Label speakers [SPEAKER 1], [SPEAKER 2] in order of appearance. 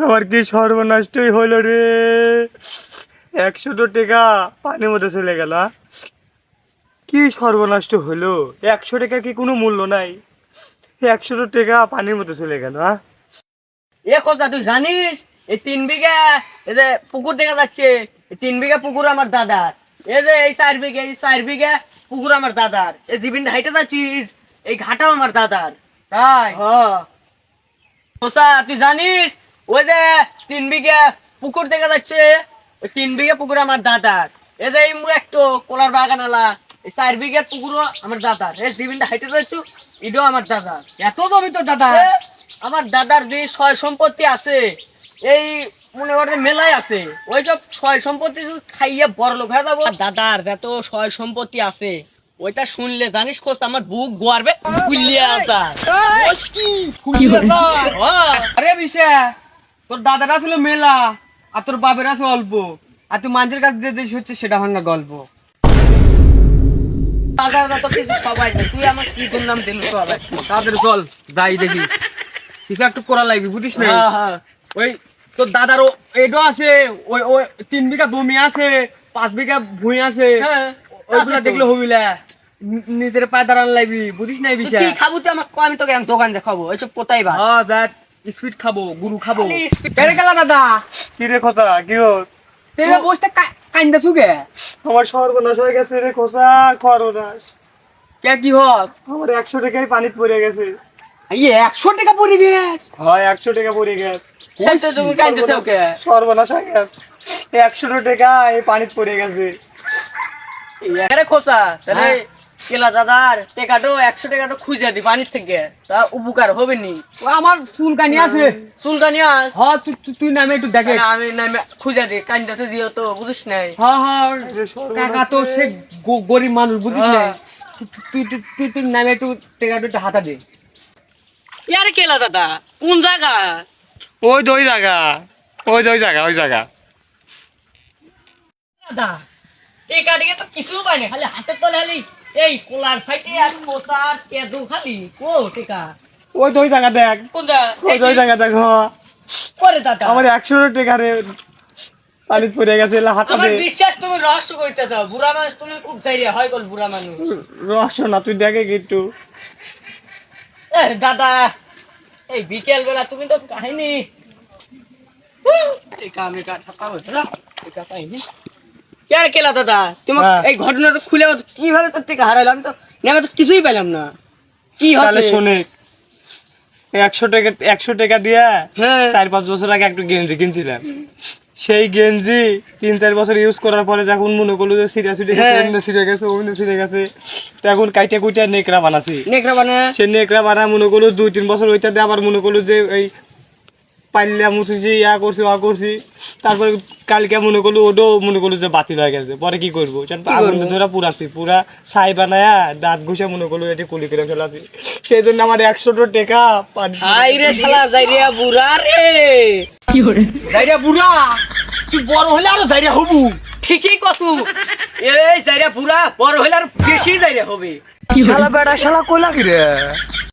[SPEAKER 1] আমার কি সর্বনাশই হলো রে। 100 টাকা পানির মধ্যে চলে গেল। কি সর্বনাশ হলো। 100 টাকা কি কোনো মূল্য নাই? 100 টাকা পানির মধ্যে চলে গেল।
[SPEAKER 2] এ কথা তুই জানিস? এই 3 বিঘা এই যে পুকুর দেখা যাচ্ছে, এই 3 বিঘা পুকুর আমার দাদার। এই যে এই 4 বিঘা পুকুর আমার দাদার। এই জীবিন হাইটে যাচ্ছিস, এই ঘাটাও আমার দাদার।
[SPEAKER 1] তাই?
[SPEAKER 2] ওসা তুই জানিস? ওই যে 3 বিঘা পুকুর দেখা যাচ্ছে, ওই 3 বিঘা পুকুর আমার দাদার। এই যে এই একটু কোলার বাগান আলা, এই 4 বিঘা পুকুরও আমার দাদার। এই জীবিনটা হাইটে যাচ্ছ, এটাও আমার দাদার।
[SPEAKER 1] এত জমি তো দাদা?
[SPEAKER 2] আমার দাদার যে সয় সম্পত্তি আছে, এই মনে করতে মেলায় আছে, ওই সব সয় সম্পত্তি খাইয়ে বড় লোক হয়ে যাবো। দাদার যত সয় সম্পত্তি আছে, ওইটা শুনলে জানিস কোস আমার বুক গোয়ারবে ফুলিয়া আসা।
[SPEAKER 1] আরে বিশা, তোর দাদার ছিল মেলা আর তোর বাবের আছে অল্প, আর তুই মানুষের কাছে যে দেশ হচ্ছে সেটা ভাঙা গল্প।
[SPEAKER 2] দাদার যত কিছু সবাই জানে, তুই আমার কি নাম দিল সবাই।
[SPEAKER 1] তাদের চল যাই দেখি, কিছু একটু করা লাগবে বুঝিস না। ওই তোর দাদার এডো আছে, ওই ওই 3 বিঘা জমি আছে, 5 বিঘা ভুঁই আছে, ওইগুলা দেখলে হবিলা নিজের পায়ে দাঁড়ান লাগবি বুঝিস না। এই বিষয়
[SPEAKER 2] কি খাবো তুই আমাকে, আমি তোকে দোকান দেখাবো ওইসব কোথায় ভাই।
[SPEAKER 1] হ্যাঁ দেখ, স্পিড খাবো, গুরু খাবো। কেন গেলা দাদা? কি রে কথা, কি হল?
[SPEAKER 2] তুই বসতে কান্দা সুগে
[SPEAKER 1] আমার সর্বনাশ হয়ে গেছে রে খোসা, সর্বনাশ।
[SPEAKER 2] কে কি হস?
[SPEAKER 1] আমার 100 টাকাই পানি পড়ে গেছে।
[SPEAKER 2] এই 100 টাকা পড়ে গেছে?
[SPEAKER 1] হয় 100 টাকা পড়ে গেছে।
[SPEAKER 2] তুমি কান্দতেছ ওকে?
[SPEAKER 1] সর্বনাশ হয়ে গেছে, 100 টাকা এই পানি পড়ে গেছে।
[SPEAKER 2] আরে খোসা তাহলে কেলা দাদার টাকাটো 100 টাকাটো খুঁজে দি পানির থেকে, তা উপকার হবে নি।
[SPEAKER 1] ও আমার চুলকানি আছে।
[SPEAKER 2] চুলকানি আস?
[SPEAKER 1] হ্যাঁ তুই নামে একটু দেখে।
[SPEAKER 2] আমি নামে খুঁজে দি, কান্দাছে দিও তো বুঝিস নাই।
[SPEAKER 1] হ্যাঁ হ্যাঁ কাকা তো সে গরিব মানুষ বুঝিস না। তুই নামে একটু টেকাটো একটু হাতা দে।
[SPEAKER 2] ইয়ারে কেলা দাদা কোন জায়গা?
[SPEAKER 1] ওই জায়গা, ওই জায়গা।
[SPEAKER 2] দাদা টেকা টেকা তো কিছু পাই না, খালি হাতের তলে খালি এই কোলার ফাইটে আর কোসার কেদু খালি কো টেকা।
[SPEAKER 1] ওই জায়গা দেখ,
[SPEAKER 2] কোন জায়গা?
[SPEAKER 1] ওই জায়গা দেখ।
[SPEAKER 2] করে দাদা
[SPEAKER 1] আমার 100 টাকা রে পানি পড়ে গেছে হাতা
[SPEAKER 2] আমার
[SPEAKER 1] দে।
[SPEAKER 2] বিশ্বাস তুমি রহস্য করিতেছ, বুড়া মানুষ তুমি খুব ধৈর্য হয় গল বুড়া মানুষ।
[SPEAKER 1] রহস্য না, তুই দেখে কি একটু।
[SPEAKER 2] দাদা এই বিকেল বেলা তুমি তো কাহিনী কেলা দাদা তোমার এই ঘটনাটা খুলে কিভাবে তোর টেকা হারাইলাম? তো আমি তো কিছুই পেলাম না। কি
[SPEAKER 1] তাহলে
[SPEAKER 2] হবে?
[SPEAKER 1] শোনে, 100 টাকা দিয়া
[SPEAKER 2] হ্যাঁ
[SPEAKER 1] 4-5 বছর আগে একটু গেঞ্জি কিনছিলাম। সেই গেঞ্জি 3-4 বছর ইউজ করার পরে যখন মনে করলো যে ছিঁড়ে ছিঁড়ে গেছে, তখন কাইটা কুইটা নেকড়া বানাছি।
[SPEAKER 2] নেকড়া বানা
[SPEAKER 1] সে নেকড়া বানা মনে করলো 2-3 বছর ওইটা দিয়ে আবার মনে করলো যে এই পাল্লা মুছেছি, করছি। তারপরে কালকে মনে করলো ওটাও মনে করলো যে বাতিল হয়ে গেছে। পরে কি করবো, আগুন ধরা পুরা ছাই বানায়া দাঁত ঘুষে মনে করলো এটা কুলি করে ফেলাছি। সেই জন্য আমার 100 টাকা
[SPEAKER 2] হাই রে শালা যাইরিয়া বুড়া রে। কি হরে
[SPEAKER 1] যাইরা বুড়া, তুই বড় হলে আরো যাইরা হবু।
[SPEAKER 2] ঠিকই কতু এই যাইরিয়া বুড়া বড় হইলে আর বেশি যাইরিয়া হবে।
[SPEAKER 1] শালা বেড়া শালা কইলা কি রে?